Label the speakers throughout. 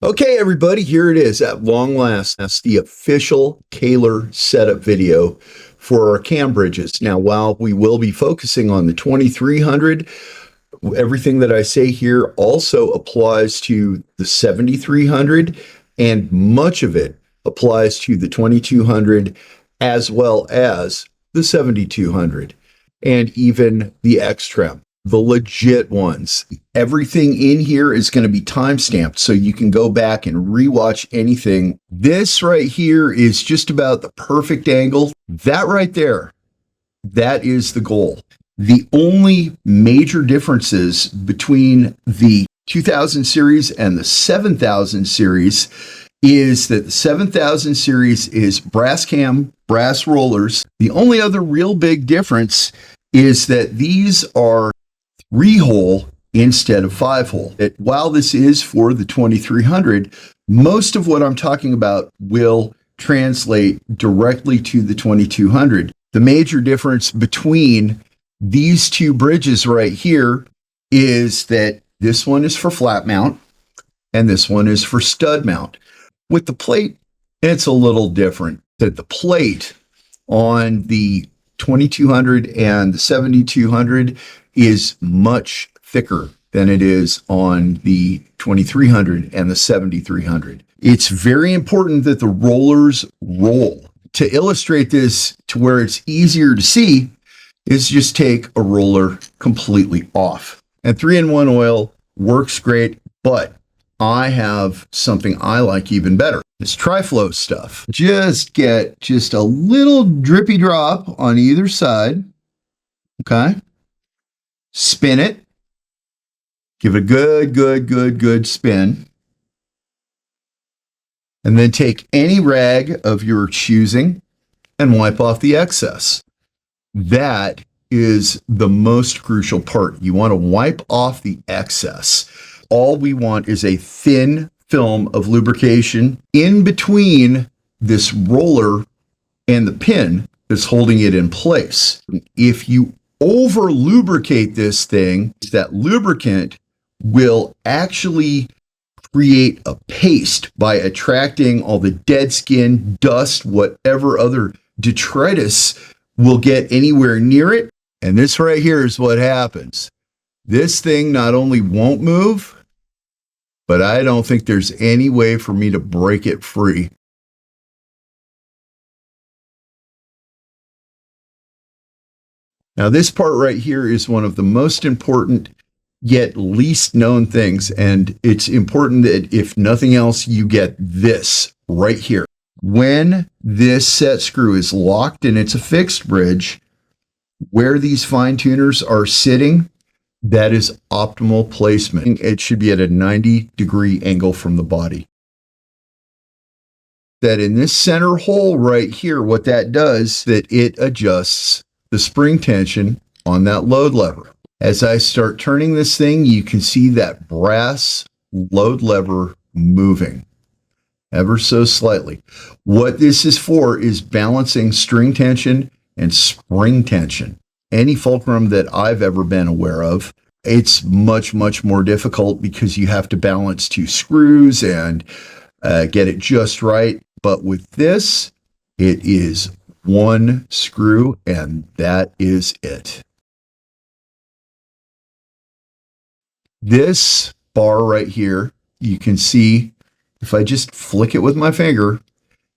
Speaker 1: Okay, everybody, here it is at long last. That's the official Kahler setup video for our cam bridges. Now, while we will be focusing on the 2300, everything that I say here also applies to the 7300, and much of it applies to the 2200 as well as the 7200 and even the X-trem. The legit ones. Everything in here is going to be timestamped, so you can go back and rewatch anything. This right here is just about the perfect angle. That right there, that is the goal. The only major differences between the 2000 series and the 7000 series is that the 7000 series is brass cam, brass rollers. The only other real big difference is that these are 3-hole instead of 5-hole. While this is for the 2300, most of what I'm talking about will translate directly to the 2200. The major difference between these two bridges right here is that this one is for flat mount and this one is for stud mount. With the plate, it's a little different. That the plate on the 2200 and the 7200 is much thicker than it is on the 2300 and the 7300. It's very important that the rollers roll. To illustrate this to where it's easier to see is just take a roller completely off. And 3-in-1 oil works great, but I have something I like even better. It's Triflow stuff. Just get just a little drippy drop on either side, okay? Spin it. Give it a good spin. And then take any rag of your choosing and wipe off the excess. That is the most crucial part. You want to wipe off the excess. All we want is a thin film of lubrication in between this roller and the pin that's holding it in place. If you over lubricate this thing, that lubricant will actually create a paste by attracting all the dead skin, dust, whatever other detritus will get anywhere near it. And this right here is what happens. This thing not only won't move, but I don't think there's any way for me to break it free. Now, this part right here is one of the most important yet least known things, and it's important that if nothing else, you get this right here. When this set screw is locked and it's a fixed bridge, where these fine tuners are sitting, that is optimal placement. It should be at a 90-degree angle from the body. That in this center hole right here, what that does, that it adjusts the spring tension on that load lever. As I start turning this thing, you can see that brass load lever moving ever so slightly. What this is for is balancing string tension and spring tension. Any fulcrum that I've ever been aware of, it's much more difficult because you have to balance two screws and get it just right. But with this, it is one screw and that is it. This bar right here, you can see if I just flick it with my finger,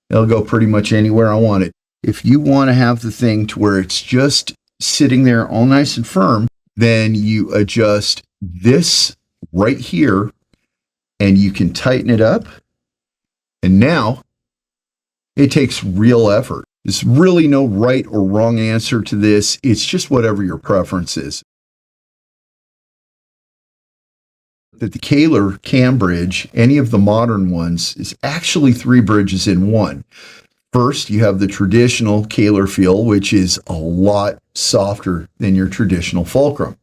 Speaker 1: it'll go pretty much anywhere I want it. If you want to have the thing to where it's just sitting there all nice and firm, then you adjust this right here and you can tighten it up. And now it takes real effort. There's really no right or wrong answer to this. It's just whatever your preference is. That the Kahler Cam Bridge, any of the modern ones, is actually 3 bridges in one. First, you have the traditional Kahler feel, which is a lot softer than your traditional fulcrum.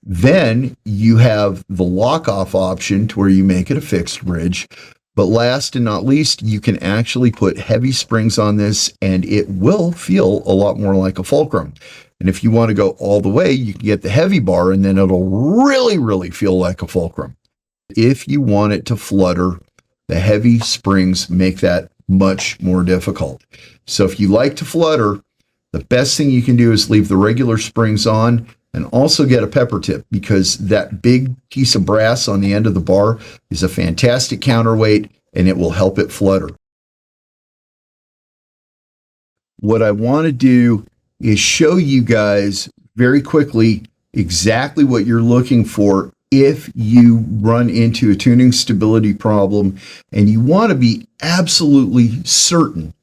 Speaker 1: Then you have the lock-off option to where you make it a fixed bridge. But last and not least, you can actually put heavy springs on this and it will feel a lot more like a fulcrum. And if you want to go all the way, you can get the heavy bar and then it'll really feel like a fulcrum. If you want it to flutter The heavy springs make that much more difficult. So if you like to flutter, the best thing you can do is leave the regular springs on and also get a pepper tip, because that big piece of brass on the end of the bar is a fantastic counterweight and it will help it flutter. What I want to do is show you guys very quickly exactly what you're looking for if you run into a tuning stability problem and you want to be absolutely certain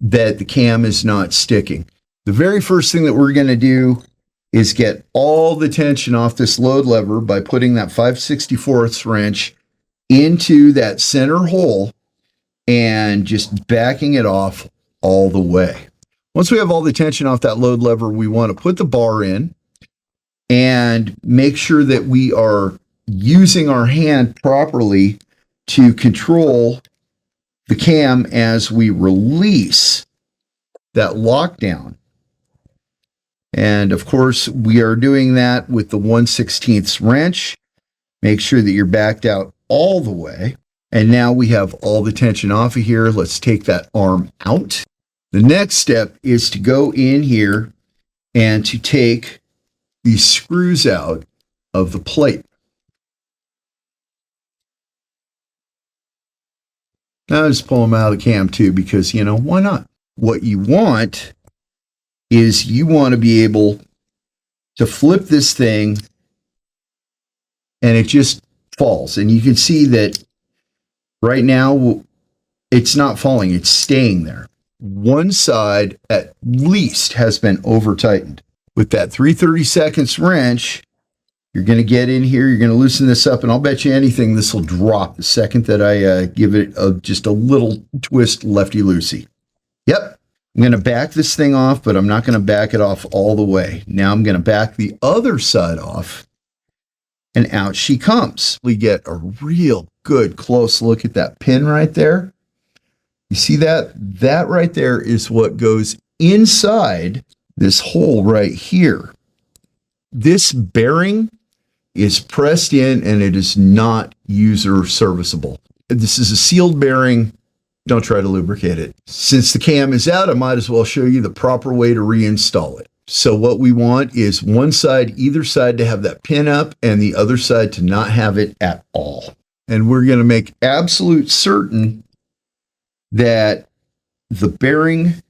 Speaker 1: that the cam is not sticking. The very first thing that we're going to do is get all the tension off this load lever by putting that 5/64 wrench into that center hole and just backing it off all the way. Once we have all the tension off that load lever, we want to put the bar in and make sure that we are using our hand properly to control the cam as we release that lockdown. And of course, we are doing that with the 1/16 wrench. Make sure that you're backed out all the way. And now we have all the tension off of here. Let's take that arm out. The next step is to go in here and to take these screws out of the plate. Now just pull them out of the cam too, because, you know, why not? What you want is you want to be able to flip this thing and it just falls. And you can see that right now it's not falling, it's staying there. One side at least has been over tightened. With that 3/32 wrench, you're going to get in here, you're going to loosen this up, and I'll bet you anything this will drop the second that I give it just a little twist lefty-loosey. Yep, I'm going to back this thing off, but I'm not going to back it off all the way. Now I'm going to back the other side off, and out she comes. We get a real good close look at that pin right there. You see that? That right there is what goes inside this hole right here. This bearing is pressed in and it is not user serviceable. This is a sealed bearing. Don't try to lubricate it. Since the cam is out, I might as well show you the proper way to reinstall it. So what we want is one side, either side, to have that pin up and the other side to not have it at all. And we're going to make absolute certain that the bearing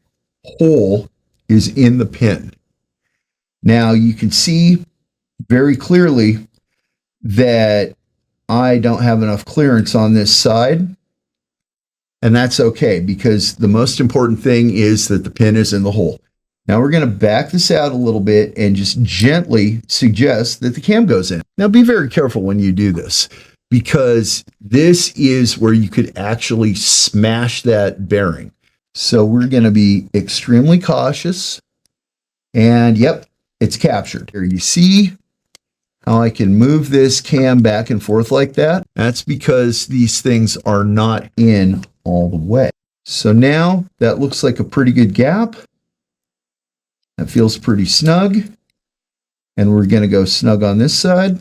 Speaker 1: hole is in the pin. Now you can see very clearly that I don't have enough clearance on this side, and that's okay, because the most important thing is that the pin is in the hole. Now we're going to back this out a little bit and just gently suggest that the cam goes in. Now be very careful when you do this, because this is where you could actually smash that bearing. So we're going to be extremely cautious. And yep, it's captured. Here you see how I can move this cam back and forth like that. That's because these things are not in all the way. So now that looks like a pretty good gap. That feels pretty snug. And we're going to go snug on this side.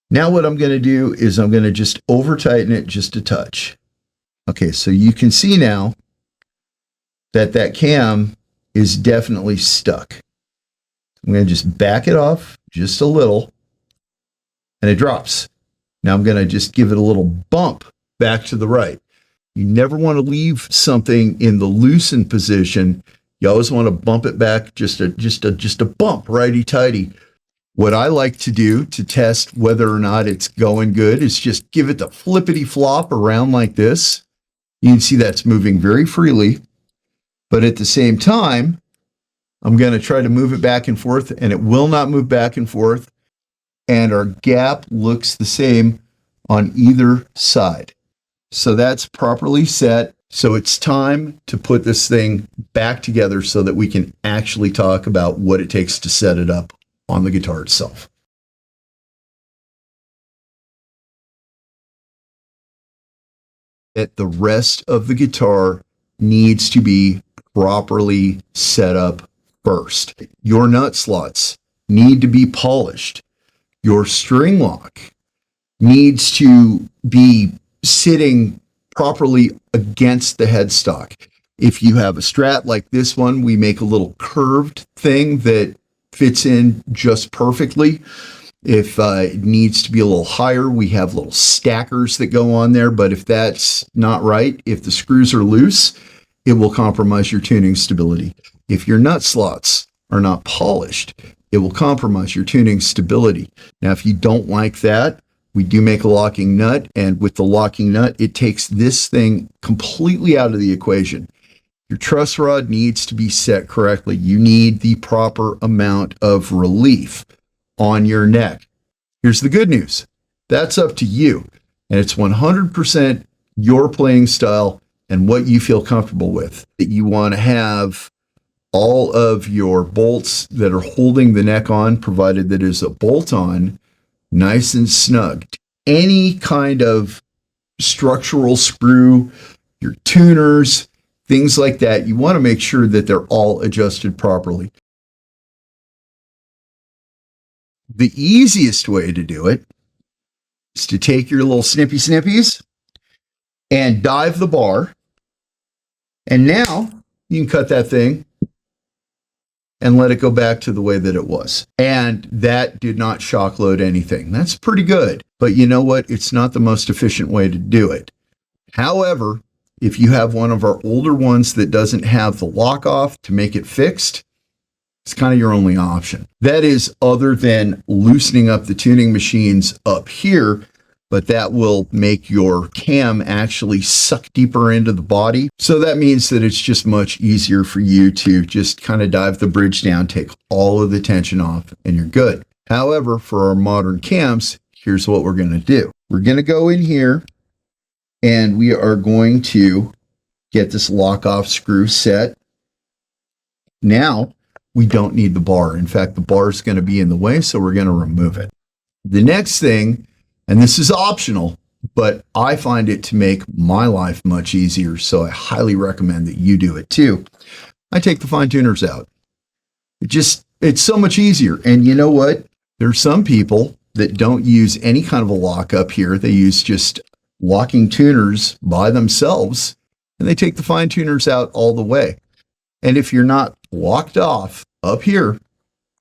Speaker 1: Now what I'm going to do is I'm going to just over tighten it just a touch. Okay, so you can see now that that cam is definitely stuck. I'm going to just back it off just a little and it drops. Now I'm going to just give it a little bump back to the right. You never want to leave something in the loosened position. You always want to bump it back just a bump, righty-tighty. What I like to do to test whether or not it's going good is just give it the flippity flop around like this. You can see that's moving very freely, but at the same time, I'm going to try to move it back and forth, and it will not move back and forth. And our gap looks the same on either side. So that's properly set. So it's time to put this thing back together so that we can actually talk about what it takes to set it up on the guitar itself. That the rest of the guitar needs to be properly set up first. Your nut slots need to be polished. Your string lock needs to be sitting properly against the headstock. If you have a Strat like this one, we make a little curved thing that fits in just perfectly. If it needs to be a little higher, we have little stackers that go on there. But if that's not right, if the screws are loose, it will compromise your tuning stability. If your nut slots are not polished, it will compromise your tuning stability. Now, if you don't like that, we do make a locking nut. And with the locking nut, it takes this thing completely out of the equation. Your truss rod needs to be set correctly. You need the proper amount of relief on your neck. Here's the good news. That's up to you. And it's 100% your playing style and what you feel comfortable with. That you want to have all of your bolts that are holding the neck on, provided that is a bolt on, nice and snug. Any kind of structural screw, your tuners, things like that, you want to make sure that they're all adjusted properly. The easiest way to do it is to take your little snippies and dive the bar. And now you can cut that thing and let it go back to the way that it was. And that did not shock load anything. That's pretty good. But you know what? It's not the most efficient way to do it. However, if you have one of our older ones that doesn't have the lock off to make it fixed, it's kind of your only option. That is, other than loosening up the tuning machines up here, but that will make your cam actually suck deeper into the body. So that means that it's just much easier for you to just kind of dive the bridge down, take all of the tension off, and you're good. However, for our modern cams, here's what we're going to do. We're going to go in here and we are going to get this lock off screw set. Now we don't need the bar. In fact, the bar is going to be in the way, so we're going to remove it. The next thing, and this is optional, but I find it to make my life much easier, so I highly recommend that you do it too. I take the fine tuners out. It's so much easier. And you know what? There's some people that don't use any kind of a lock up here. They use just locking tuners by themselves, and they take the fine tuners out all the way. And if you're not locked off up here,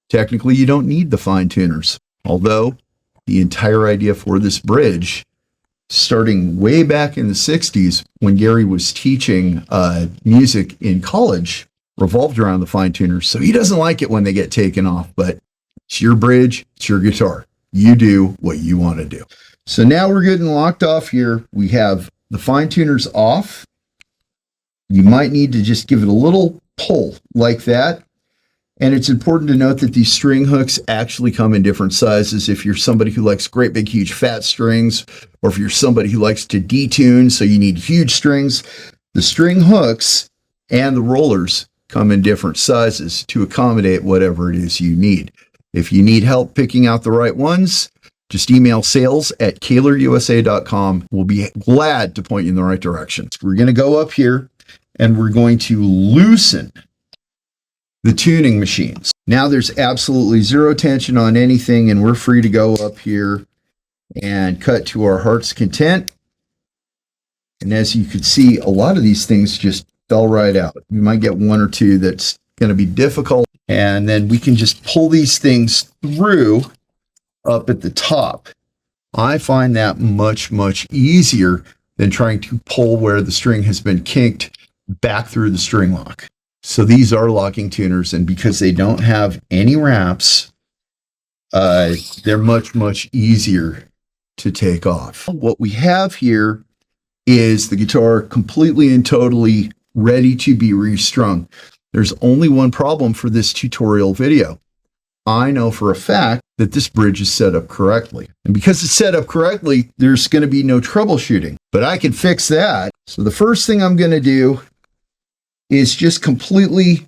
Speaker 1: technically you don't need the fine tuners. Although the entire idea for this bridge, starting way back in the 60s when Gary was teaching music in college, revolved around the fine tuners. So he doesn't like it when they get taken off, but it's your bridge, it's your guitar. You do what you want to do. So now we're getting locked off here. We have the fine tuners off. You might need to just give it a little pull like that. And it's important to note that these string hooks actually come in different sizes. If you're somebody who likes great big huge fat strings, or if you're somebody who likes to detune, so you need huge strings, the string hooks and the rollers come in different sizes to accommodate whatever it is you need. If you need help picking out the right ones, just email sales@kahlerusa.com. We'll be glad to point you in the right direction. We're going to go up here and we're going to loosen the tuning machines. Now there's absolutely zero tension on anything, and we're free to go up here and cut to our heart's content. And as you can see, a lot of these things just fell right out. You might get one or two that's going to be difficult, and then we can just pull these things through up at the top. I find that much, much easier than trying to pull where the string has been kinked back through the string lock. So these are locking tuners, and because they don't have any wraps, they're much, much easier to take off. What we have here is the guitar completely and totally ready to be restrung. There's only one problem for this tutorial video. I know for a fact that this bridge is set up correctly. And because it's set up correctly, there's going to be no troubleshooting. But I can fix that. So the first thing I'm going to do is just completely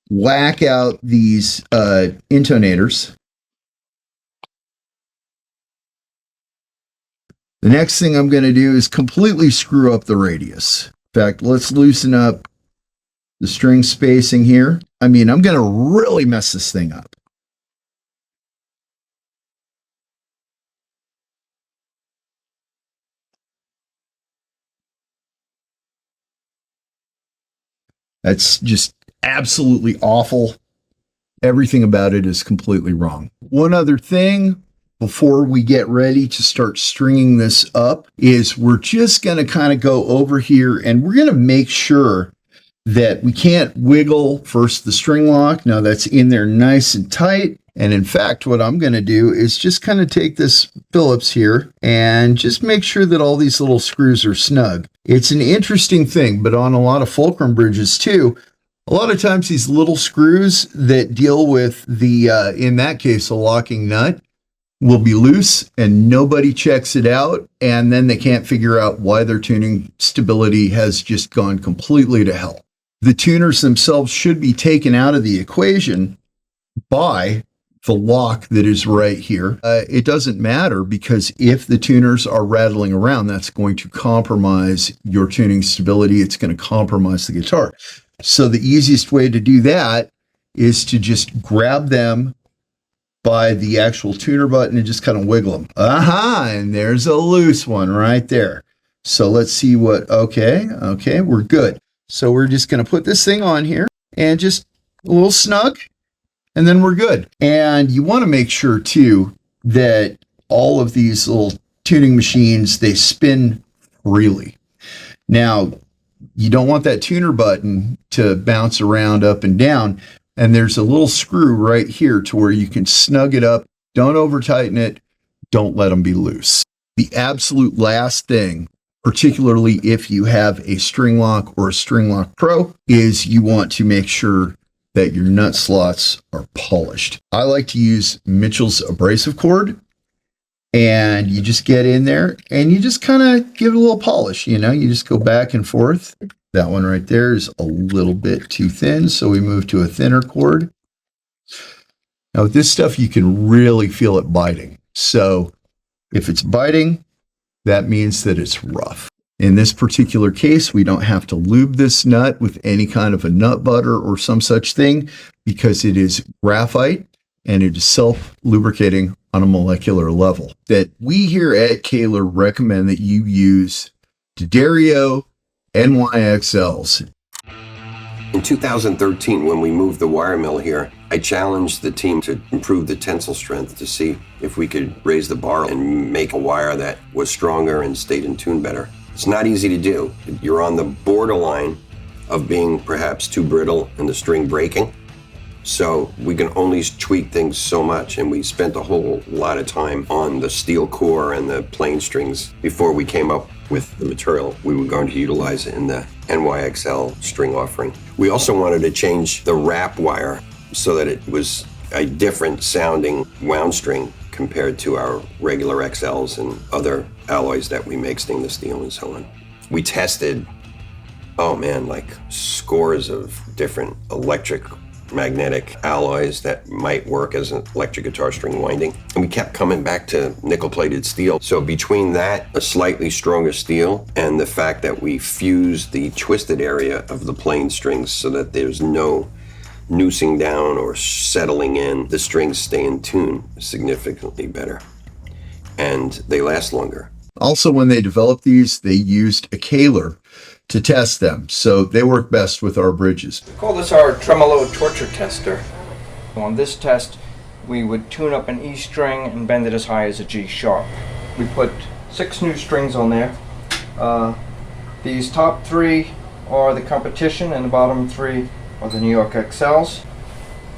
Speaker 1: whack out these intonators. The next thing I'm going to do is completely screw up the radius. In fact, let's loosen up the string spacing here. I mean, I'm going to really mess this thing up. That's just absolutely awful. Everything about it is completely wrong. One other thing before we get ready to start stringing this up is we're just going to kind of go over here and we're going to make sure that we can't wiggle first the string lock. Now that's in there nice and tight. And in fact, what I'm going to do is just kind of take this Phillips here and just make sure that all these little screws are snug. It's an interesting thing, but on a lot of fulcrum bridges too, a lot of times these little screws that deal with the, in that case, a locking nut, will be loose and nobody checks it out. And then they can't figure out why their tuning stability has just gone completely to hell. The tuners themselves should be taken out of the equation by the lock that is right here. It doesn't matter because if the tuners are rattling around, that's going to compromise your tuning stability. It's going to compromise the guitar. So the easiest way to do that is to just grab them by the actual tuner button and just kind of wiggle them. Aha, and there's a loose one right there. So let's see what, okay, we're good. So we're just going to put this thing on here and just a little snug, and then we're good. And you want to make sure too that all of these little tuning machines, they spin freely. Now, you don't want that tuner button to bounce around up and down. And there's a little screw right here to where you can snug it up. Don't over tighten it. Don't let them be loose. The absolute last thing, particularly if you have a string lock or a string lock pro, is you want to make sure that your nut slots are polished. I like to use Mitchell's abrasive cord, and you just get in there and you just kind of give it a little polish. You know, you just go back and forth. That one right there is a little bit too thin, so we move to a thinner cord. Now with this stuff, you can really feel it biting. So if it's biting, that means that it's rough. In this particular case, we don't have to lube this nut with any kind of a nut butter or some such thing because it is graphite and it is self-lubricating on a molecular level. That we here at Kahler recommend that you use D'Addario NYXLs.
Speaker 2: In 2013, when we moved the wire mill here, I challenged the team to improve the tensile strength to see if we could raise the bar and make a wire that was stronger and stayed in tune better. It's not easy to do. You're on the borderline of being perhaps too brittle and the string breaking. So we can only tweak things so much, and we spent a whole lot of time on the steel core and the plain strings before we came up with the material we were going to utilize in the NYXL string offering. We also wanted to change the wrap wire so that it was a different sounding wound string compared to our regular XLs and other alloys that we make, stainless steel and so on. We tested, like scores of different electric magnetic alloys that might work as an electric guitar string winding. And we kept coming back to nickel-plated steel. So between that, a slightly stronger steel, and the fact that we fused the twisted area of the plain strings so that there's no noosing down or settling in, the strings stay in tune significantly better. And they last longer.
Speaker 1: Also, when they developed these, they used a Kahler to test them, so they work best with our bridges.
Speaker 3: We call this our tremolo torture tester. On this test, we would tune up an E string and bend it as high as a G sharp. We put 6 new strings on there. These top 3 are the competition, and the bottom 3 are the New York XLs.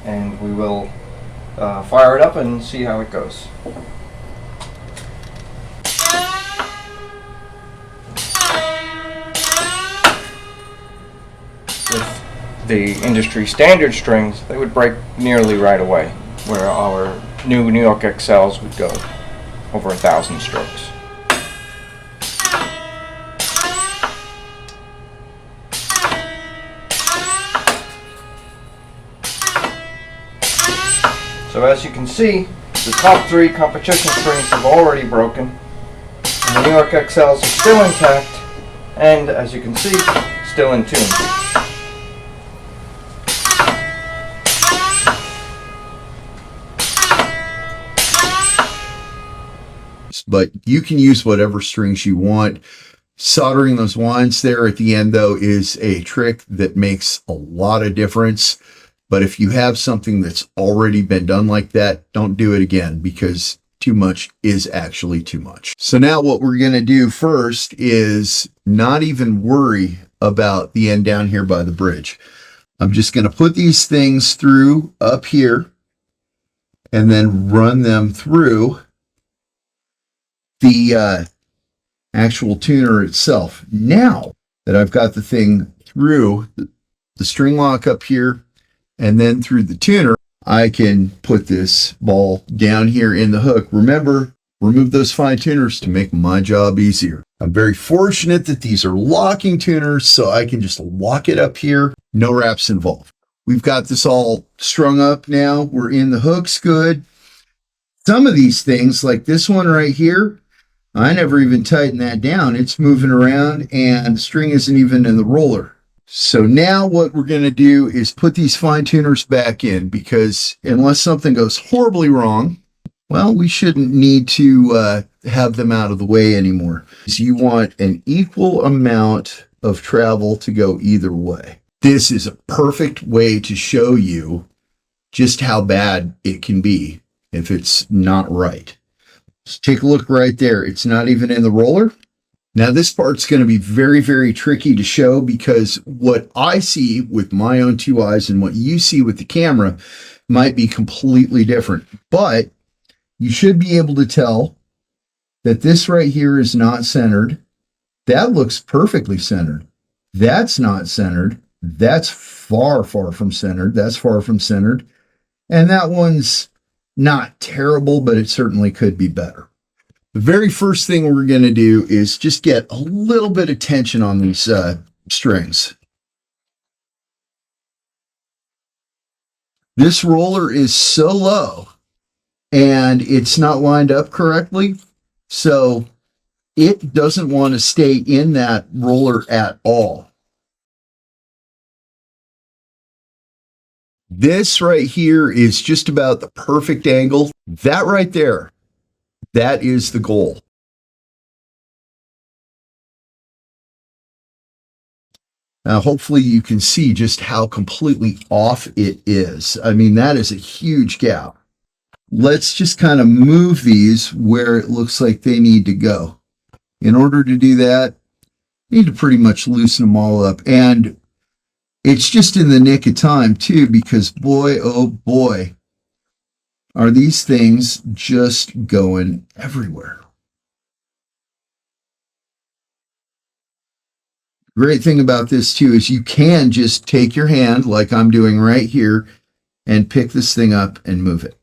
Speaker 3: And we will fire it up and see how it goes. With the industry standard strings, they would break nearly right away, where our new New York XLs would go over 1,000 strokes. So as you can see, the top 3 competition strings have already broken, and the New York XLs are still intact, and as you can see, still in tune.
Speaker 1: But you can use whatever strings you want. Soldering those winds there at the end, though, is a trick that makes a lot of difference. But if you have something that's already been done like that, don't do it again, because too much is actually too much. So now what we're going to do first is not even worry about the end down here by the bridge. I'm just going to put these things through up here and then run them through the actual tuner itself. Now that I've got the thing through the string lock up here and then through the tuner, I can put this ball down here in the hook. Remember, remove those fine tuners to make my job easier. I'm very fortunate that these are locking tuners, so I can just lock it up here. No wraps involved. We've got this all strung up now. We're in the hooks good. Some of these things, like this one right here, I never even tightened that down. It's moving around and the string isn't even in the roller. So now what we're going to do is put these fine tuners back in, because unless something goes horribly wrong, well, we shouldn't need to have them out of the way anymore. So you want an equal amount of travel to go either way. This is a perfect way to show you just how bad it can be if it's not right. Just take a look right there. It's not even in the roller. Now this part's going to be very, very tricky to show, because what I see with my own two eyes and what you see with the camera might be completely different. But you should be able to tell that this right here is not centered. That looks perfectly centered. That's not centered. That's far, far from centered. That's far from centered. And that one's not terrible, but it certainly could be better. The very first thing we're going to do is just get a little bit of tension on these strings. This roller is so low and it's not lined up correctly, so it doesn't want to stay in that roller at all. This right here is just about the perfect angle. That right there, that is the goal. Now, hopefully you can see just how completely off it is. I mean, that is a huge gap. Let's just kind of move these where it looks like they need to go. In order to do that, you need to pretty much loosen them all up. And it's just in the nick of time, too, because boy, oh boy, are these things just going everywhere. Great thing about this too is you can just take your hand like I'm doing right here and pick this thing up and move it.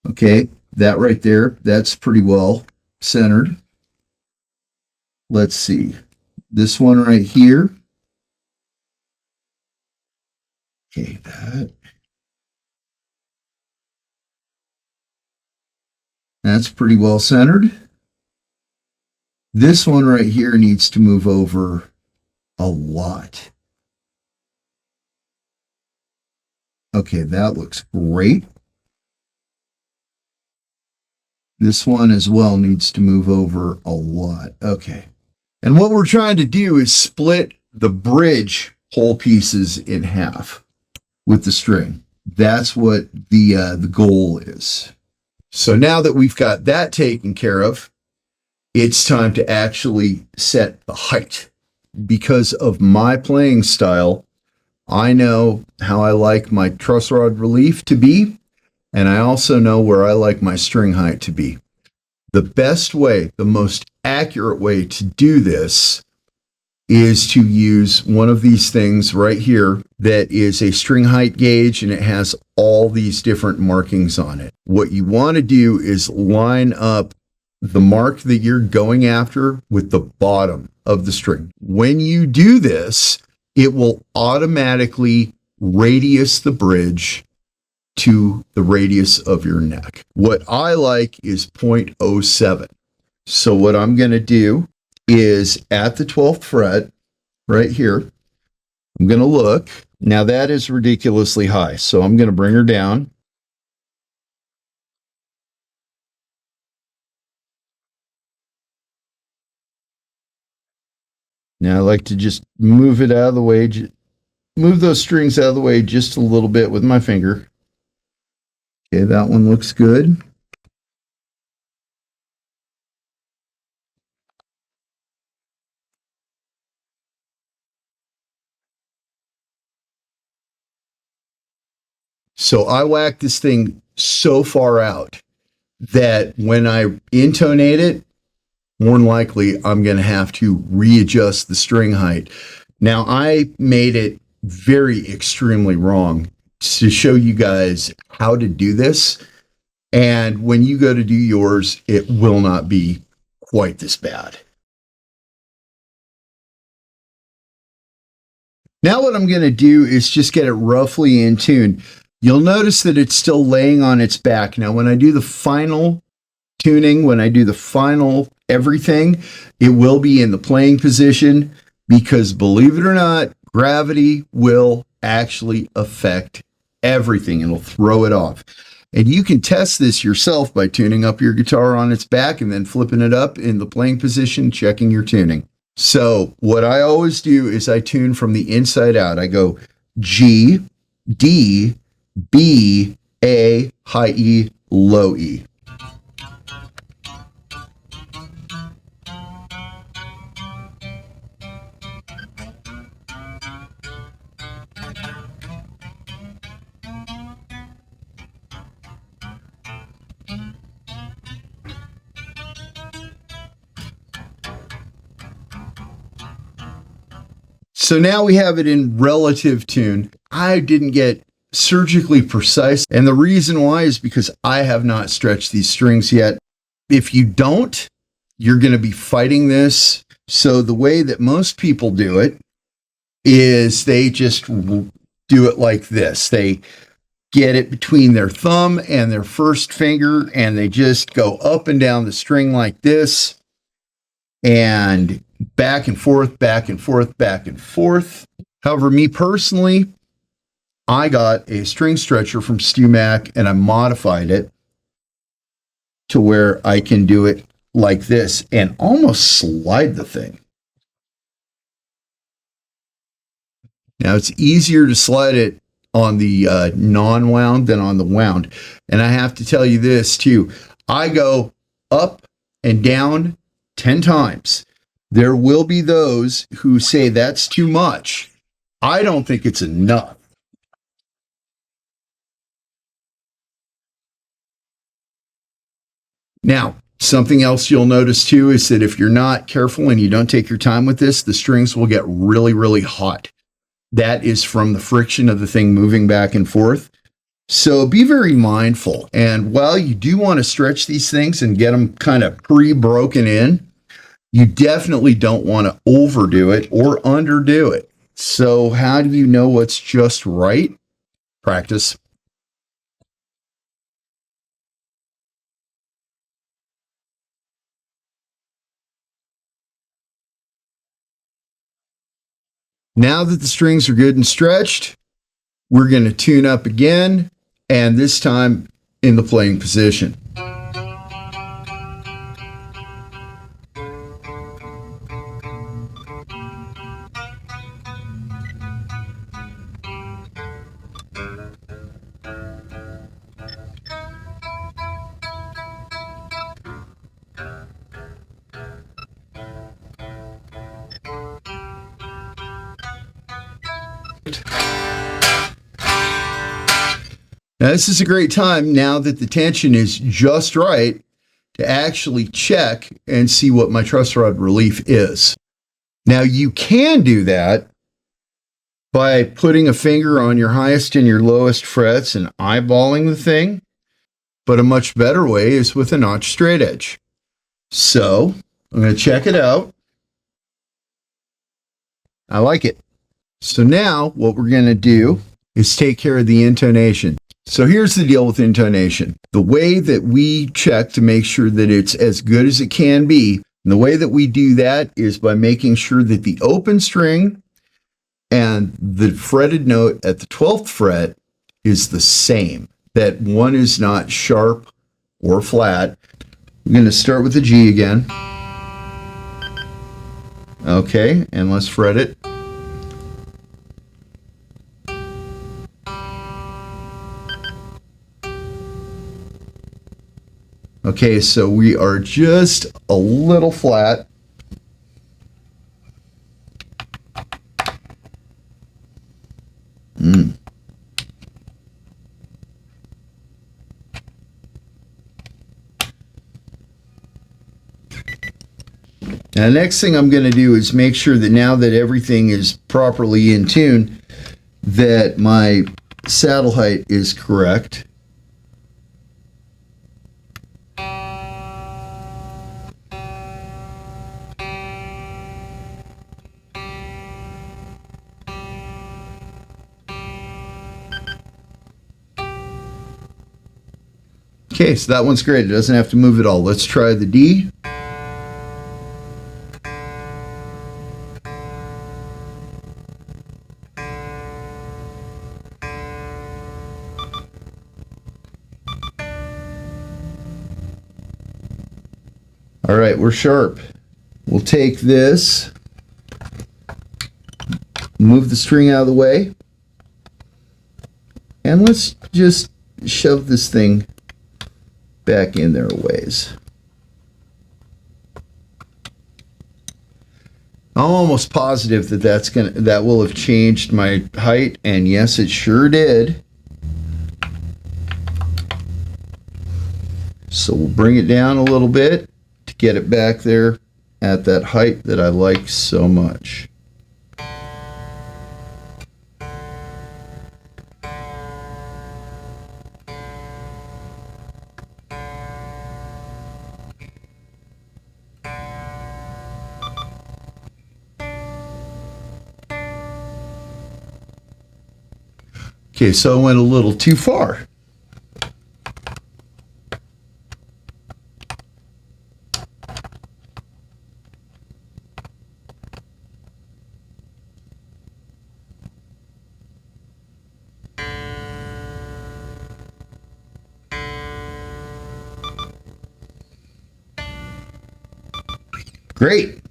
Speaker 1: Okay, that right there, that's pretty well centered. Let's see, this one right here. Okay, that's pretty well centered. This one right here needs to move over a lot. Okay, that looks great. This one as well needs to move over a lot. Okay. And what we're trying to do is split the bridge whole pieces in half with the string. That's what the goal is. So now that we've got that taken care of, it's time to actually set the height. Because of my playing style, I know how I like my truss rod relief to be, and I also know where I like my string height to be. The best way, the most accurate way to do this is to use one of these things right here that is a string height gauge, and it has all these different markings on it. What you want to do is line up the mark that you're going after with the bottom of the string. When you do this, it will automatically radius the bridge to the radius of your neck. What I like is 0.07. So what I'm going to do is at the 12th fret right here, I'm going to look. Now that is ridiculously high, so I'm going to bring her down. Now I like to just move it out of the way, move those strings out of the way just a little bit with my finger. Okay, that one looks good. So I whacked this thing so far out that when I intonate it, more than likely I'm going to have to readjust the string height. Now I made it very extremely wrong to show you guys how to do this. And when you go to do yours, it will not be quite this bad. Now what I'm going to do is just get it roughly in tune. You'll notice that it's still laying on its back. Now when I do the final tuning, when I do the final everything, it will be in the playing position because, believe it or not, gravity will actually affect everything. It'll throw it off. And you can test this yourself by tuning up your guitar on its back and then flipping it up in the playing position, checking your tuning. So what I always do is I tune from the inside out. I go G, D, B, A, high E, low E. So now we have it in relative tune. I didn't get surgically precise, and the reason why is because I have not stretched these strings yet. If you don't, you're going to be fighting this. So the way that most people do it is they just do it like this. They get it between their thumb and their first finger, and they just go up and down the string like this, and back and forth, back and forth, back and forth. However, me personally, I got a string stretcher from Stu Mac and I modified it to where I can do it like this and almost slide the thing. Now it's easier to slide it on the non-wound than on the wound. And I have to tell you this too. I go up and down 10 times. There will be those who say that's too much. I don't think it's enough. Now, something else you'll notice too is that if you're not careful and you don't take your time with this, the strings will get really, really hot. That is from the friction of the thing moving back and forth. So be very mindful. And while you do want to stretch these things and get them kind of pre-broken in, you definitely don't want to overdo it or underdo it. So how do you know what's just right? Practice. Now that the strings are good and stretched, we're going to tune up again, and this time in the playing position. Now, this is a great time, now that the tension is just right, to actually check and see what my truss rod relief is. Now, you can do that by putting a finger on your highest and your lowest frets and eyeballing the thing, but a much better way is with a notch straight edge. So, I'm going to check it out. I like it. So now, what we're going to do is take care of the intonation. So here's the deal with intonation. The way that we check to make sure that it's as good as it can be, and the way that we do that is by making sure that the open string and the fretted note at the 12th fret is the same, that one is not sharp or flat. I'm going to start with the G again. Okay, and let's fret it. Okay, so we are just a little flat. Now, the next thing I'm going to do is make sure that now that everything is properly in tune, that my saddle height is correct. Okay, so that one's great. It doesn't have to move at all. Let's try the D. All right, we're sharp. We'll take this, move the string out of the way, and let's just shove this thing back in there a ways. I'm almost positive that that will have changed my height, and yes, it sure did. So we'll bring it down a little bit to get it back there at that height that I like so much. Okay, so I went a little too far. Great.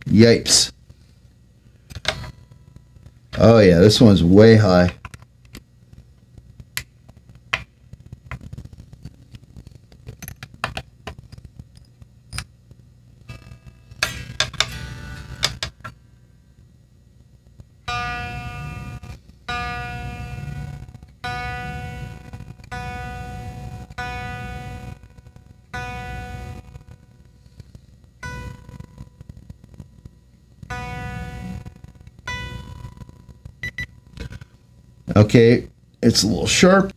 Speaker 1: Yipes. Oh yeah, this one's way high. Okay, it's a little sharp.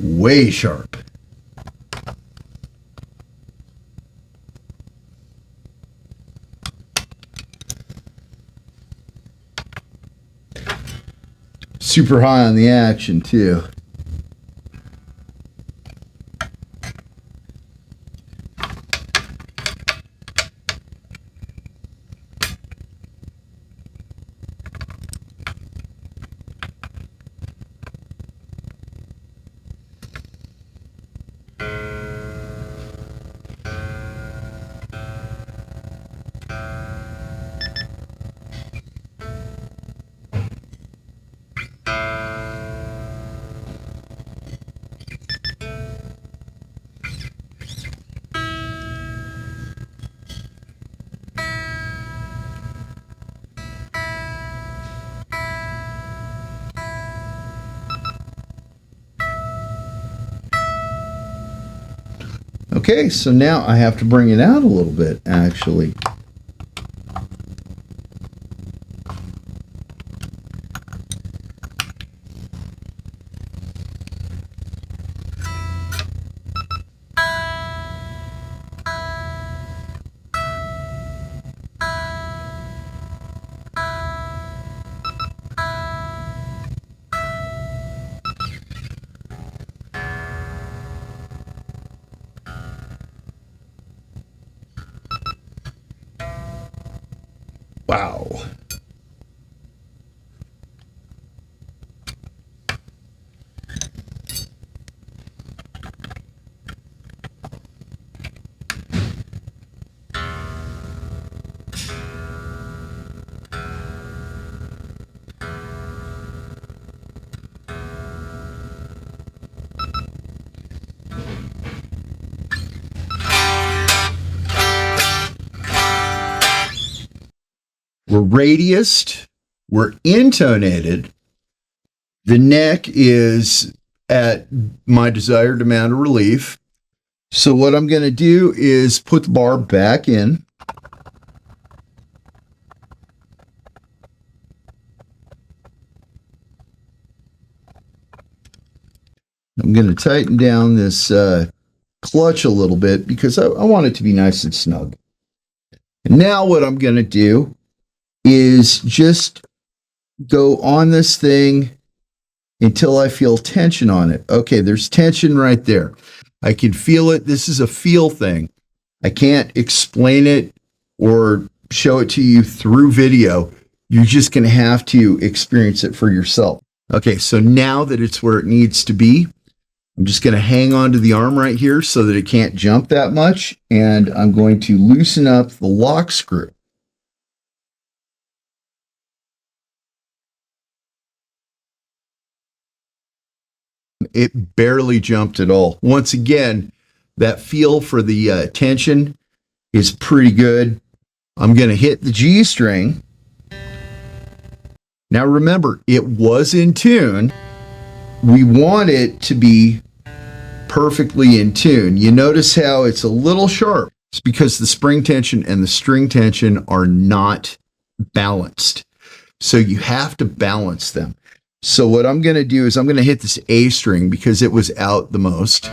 Speaker 1: Way sharp. Super high on the action too. Okay, so now I have to bring it out a little bit, actually. Wow. We're radiused, we're intonated, the neck is at my desired amount of relief. So what I'm going to do is put the bar back in. I'm going to tighten down this clutch a little bit because I want it to be nice and snug. And now what I'm going to do is just go on this thing until I feel tension on it. Okay, there's tension right there. I can feel it. This is a feel thing. I can't explain it or show it to you through video. You're just going to have to experience it for yourself. Okay, so now that it's where it needs to be, I'm just going to hang on to the arm right here so that it can't jump that much, and I'm going to loosen up the lock screw. It barely jumped at all. Once again, that feel for the tension is pretty good. I'm going to hit the G string. Now remember, it was in tune. We want it to be perfectly in tune. You notice how it's a little sharp. It's because the spring tension and the string tension are not balanced. So you have to balance them. So what I'm going to do is I'm going to hit this A string because it was out the most.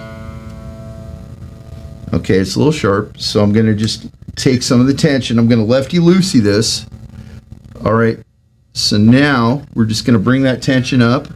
Speaker 1: Okay, it's a little sharp, so I'm going to just take some of the tension. I'm going to lefty-loosey this. All right, so now we're just going to bring that tension up.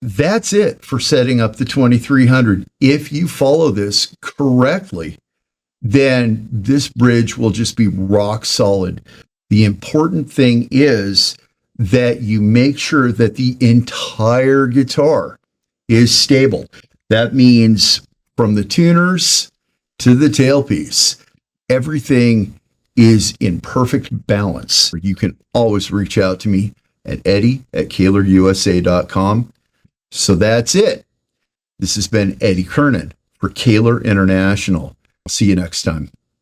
Speaker 1: That's it for setting up the 2300. If you follow this correctly, then this bridge will just be rock solid. The important thing is that you make sure that the entire guitar is stable. That means from the tuners to the tailpiece, everything is in perfect balance. You can always reach out to me at eddie@kahlerusa.com. So that's it. This has been Eddie Kernan for Kahler International. I'll see you next time.